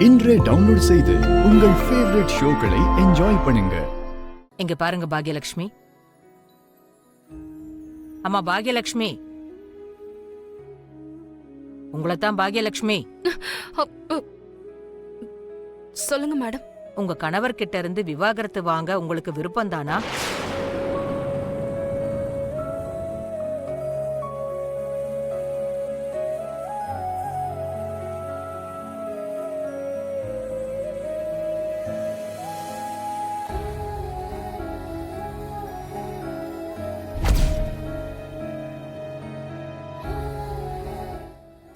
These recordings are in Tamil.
இன்றே டவுன்லோட் செய்து உங்கள் ஃபேவரட் ஷோக்களை என்ஜாய் பண்ணுங்க. இங்க பாருங்க பாக்யலட்சுமி. அம்மா பாக்யலட்சுமி, உங்களைத்தான் பாக்யலட்சுமி. சொல்லுங்க மேடம். உங்க கணவர் கிட்ட இருந்து விவாகரத்து வாங்க உங்களுக்கு விருப்பம் தானா?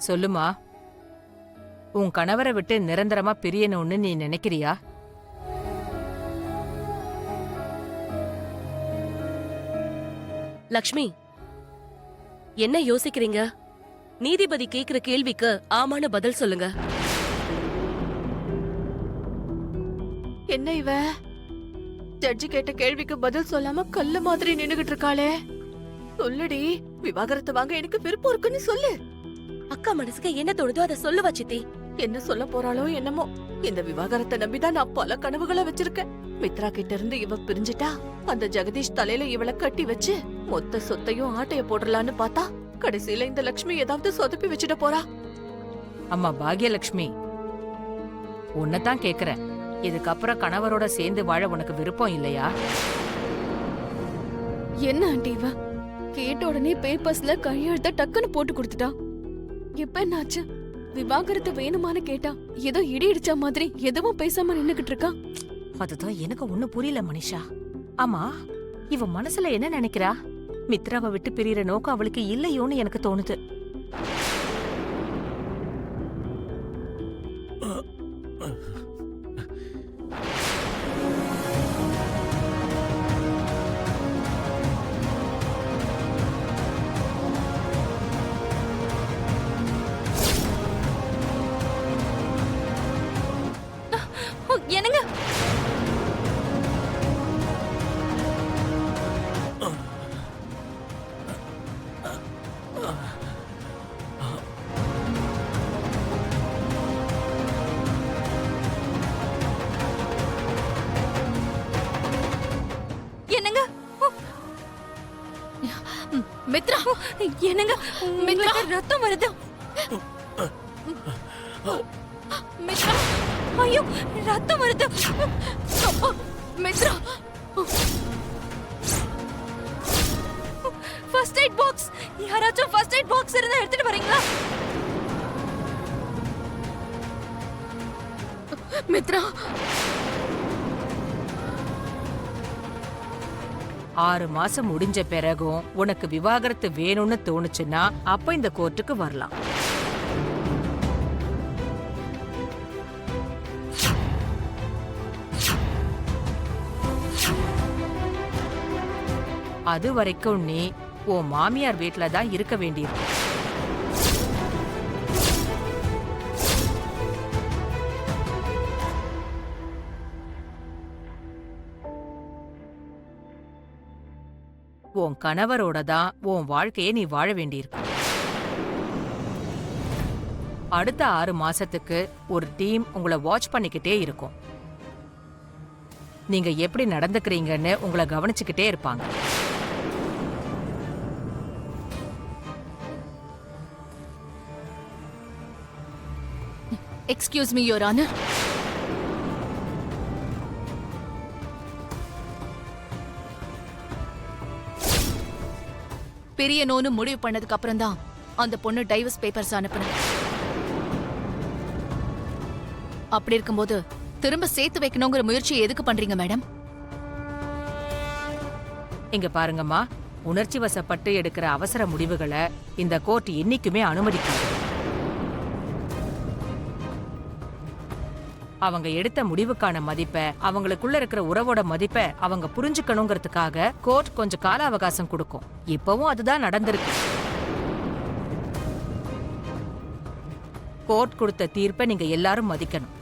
சொல்லுமா, உன் கணவரை விட்டு நிரந்தரமா பிரியணும்னு நீ நினைக்கிறியா? லக்ஷ்மி, என்ன யோசிக்கிறீங்க? நீதிபதி கேக்குற கேள்விக்கு ஆமான பதில் சொல்லுங்க. என்ன இவ ஜட்ஜி கேட்ட கேள்விக்கு பதில் சொல்லாம கல்லு மாதிரி நின்னுகிட்டு இருக்காளே. சொல்லுடி, விவாகரத்து வாங்க எனக்கு விருப்பம் இருக்குன்னு சொல்லு. அக்கா மனசுக்கு என்ன தோணுதோ அதை சொல்லுவா சித்தி. என்ன சொல்ல போறாளோ என்னமோ. இந்த விவாகரத்தை நம்பிதான் நான் பல கனவுகளை வச்சிருக்கேன். மித்ரா கிட்ட இருந்து இவ பிரிஞ்சுட்டா அந்த ஜெகதீஷ் தலையில இவளை கட்டி வச்சு மொத்த சொத்தையும் ஆட்டைய போடலான்னு பார்த்தா கடைசியில இந்த லட்சுமி ஏதாவது சொதப்பி வச்சுட போறா. அம்மா பாக்யலட்சுமி, உன்னைத்தான் கேக்குறேன். இதுக்கப்புறம் கணவரோட சேர்ந்து வாழ உனக்கு விருப்பம் இல்லையா? என்ன ஆண்டி இவ கேட்ட உடனே பேப்பர்ஸ்ல கையெழுத்த டக்குன்னு போட்டு கொடுத்துட்டா. இப்ப என்னாச்சு? விவாகரத்து வேணுமான்னு கேட்டா ஏதோ இடி இடிச்ச மாதிரி எதுவும் பேசாம நின்னுகிட்டு இருக்கா. அதுதான் எனக்கு ஒண்ணு புரியல மனிஷா. ஆமா, இவ மனசுல என்ன நினைக்கிறா? மித்ராவை விட்டு பிரியற நோக்கம் அவளுக்கு இல்லையோன்னு எனக்கு தோணுது. என்னங்க? என்னங்க? மித்ரா, என்னங்க? மித்ரா, ரத்தம் வருது. மித்ரா, ஐயோ, ரத்தம் வருது. Mitra, first aid box. யாராச்சும் ஃபர்ஸ்ட் எய்ட் பாக்ஸ் இருந்தா எடுத்துட்டு வரீங்களா? மித்ரா. 6 மாசம் முடிஞ்ச பிறகும் உனக்கு விவாகரத்து வேணும்னு தோணுச்சுன்னா அப்ப இந்த கோர்ட்டுக்கு வரலாம். அது வரைக்கும் நீ உன் மாமியார் வீட்ல தான் இருக்க வேண்டியிருக்கு. உன் கணவரோட தான் உன் வாழ்க்கையை நீ வாழ வேண்டியிருக்கு. அடுத்த 6 மாசத்துக்கு ஒரு டீம் உங்களை வாட்ச் பண்ணிக்கிட்டே இருக்கும். நீங்க எப்படி நடந்துக்கிறீங்கன்னு உங்களை கவனிச்சுக்கிட்டே இருப்பாங்க. Excuse me your honour. பிரியணும்னு முடிவு பண்ணதுக்கு அப்புறம் தான் அந்த பொண்ணு டைவர்ஸ் பேப்பர்ஸ் அனுப்புனேன். அப்படி இருக்கும்போது திரும்ப சேர்த்து வைக்கணுங்கிற முயற்சி எதுக்கு பண்றீங்க மேடம்? இங்க பாருங்கம்மா, உணர்ச்சி வசப்பட்டு எடுக்கிற அவசர முடிவுகளை இந்த கோர்ட் என்னைக்குமே அனுமதிக்காது. அவங்க எடுத்த முடிவுக்கான மதிப்பை, அவங்களுக்குள்ள இருக்கிற உறவோட மதிப்பை அவங்க புரிஞ்சுக்கணுங்கிறதுக்காக கோர்ட் கொஞ்சம் கால அவகாசம் கொடுக்கும். இப்பவும் அதுதான் நடந்திருக்கு. கோர்ட் கொடுத்த தீர்ப்பை நீங்க எல்லாரும் மதிக்கணும்.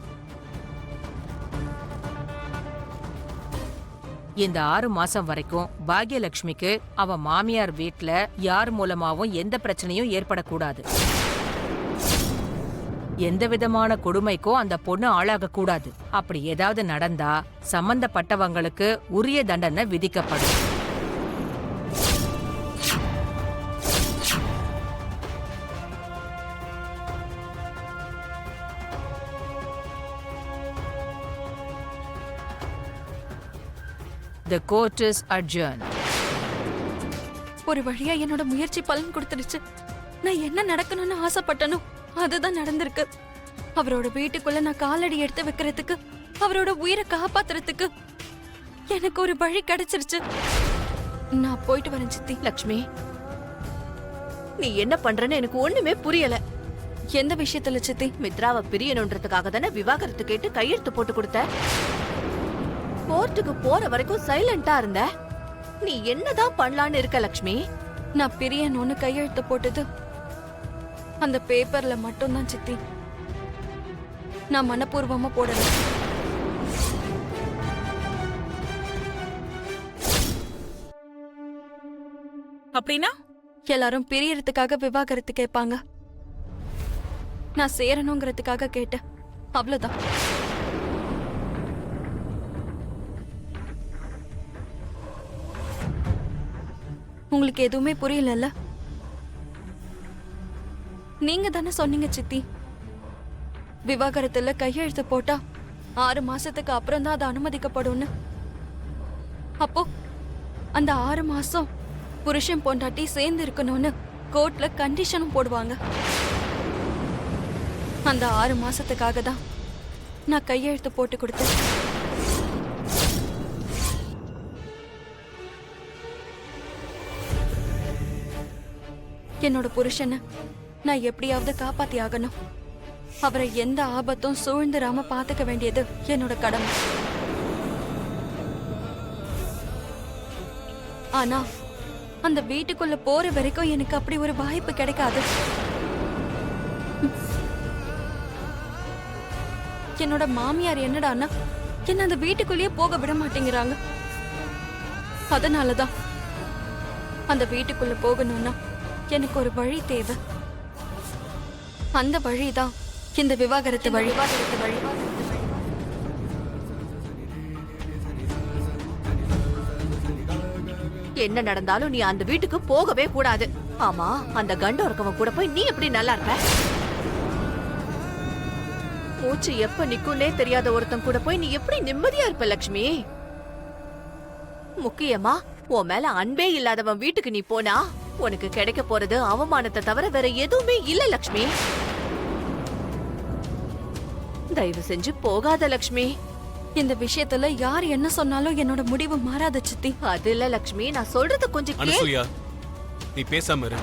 இந்த 6 மாசம் வரைக்கும் பாக்யலட்சுமிக்கு அவ மாமியார் வீட்ல யார் மூலமாவும் எந்த பிரச்சனையும் ஏற்படக்கூடாது. எந்த விதமான கொடுமைக்கோ அந்த பொண்ணு ஆளாக கூடாது. அப்படி ஏதாவது நடந்தா சம்பந்தப்பட்டவங்களுக்கு உரிய தண்டனை விதிக்கப்படும். The court is adjourned. ஒரு வழியா என்னோட முயற்சி பலன் கொடுத்துடுச்சு. நான் என்ன நடக்கணும்னு ஆசைப்பட்டனோ அதுதான் நடந்திருக்கு. அவரோட வீட்டுக்குள்ள நான் காலடி எடுத்து வைக்கிறதுக்கு, அவரோட உயிரை காப்பாத்துறதுக்கு எனக்கு ஒரு வழி கிடைச்சிருச்சு. நான் போயிட்டு வரேன் சித்தி. லக்ஷ்மி, நீ என்ன பண்றன்னு எனக்கு ஒண்ணுமே புரியல. எந்த விஷயத்துல சித்தி? மித்ராவை பிரியணுன்றதுக்காக தானே விவாகரத்து கேட்டு கையெழுத்து போட்டு கொடுத்த. கோர்ட்டுக்கு போற வரைக்கும் சைலண்டா இருந்த. நீ என்னதான் பண்ணலான்னு இருக்க லக்ஷ்மி? நான் பிரியணும்னு கையெழுத்து போட்டது அந்த பேப்பர்ல மட்டும்தான் சித்தி. நான் மனப்பூர்வமா போடல. அப்படின்னா எல்லாரும் பிரியறதுக்காக விவாகரத்து கேட்பாங்க. நான் சேரணுங்கிறதுக்காக கேட்டேன், அவ்வளவுதான். உங்களுக்கு எதுவுமே புரியலல்ல? நீங்க தானே சொன்னீங்க சித்தி, விவாகரத்துல கையெழுத்து போட்டா 6 மாசத்துக்கு அப்புறம் தான் அது அனுமதிக்கப்படும்னு. அப்போ அந்த 6 மாசம் புருஷன் பொண்டாட்டி சேர்ந்து இருக்கணும்னு கோர்ட்ல கண்டிஷனும் போடுவாங்க. அந்த 6 மாசத்துக்காக தான் நான் கையெழுத்து போட்டு கொடுத்தேன். என்னோட புருஷனை நான் எப்படியாவது காப்பாத்தி ஆகணும். அவரை எந்த ஆபத்தும் சூழ்ந்துராம பாத்துக்க வேண்டியது என்னோட கடமை. ஆனா அந்த வீட்டுக்குள்ள போற வரைக்கும் எனக்கு அப்படி ஒரு வாய்ப்பு கிடைக்காது. என்னோட மாமியார் என்னடான்னா என்ன அந்த வீட்டுக்குள்ளேயே போக விட மாட்டேங்கிறாங்க. அதனாலதான் அந்த வீட்டுக்குள்ள போகணும்னா எனக்கு ஒரு வழி தேவை. அந்த வழிதான் இந்த விவாகரத்து வழி. என்ன நடந்தாலும் நீ அந்த வீட்டுக்கு போகவே கூடாது. ஆமா, அந்த கண்டம் இருக்கவன் கூட போய் நீ எப்படி நல்லா இருப்ப? மூச்சு எப்ப நிக்கும்னே தெரியாத ஒருத்தன் கூட போய் நீ எப்படி நிம்மதியா இருப்ப லக்ஷ்மி? முக்கியமா உன் மேல அன்பே இல்லாதவன் வீட்டுக்கு நீ போனா உனக்கு கிடைக்க போறது அவமானத்தை தவிர வேற எதுவுமே இல்ல லக்ஷ்மி. தயவு செஞ்சு போகாத லக்ஷ்மி. இந்த விஷயத்துல யார் என்ன சொன்னாலும் என்னோட முடிவு மாறாத சித்தி. அது இல்ல லக்ஷ்மி, நான் சொல்றது கொஞ்சம் கேளு. அனசூயா, நீ பேசாம இரு.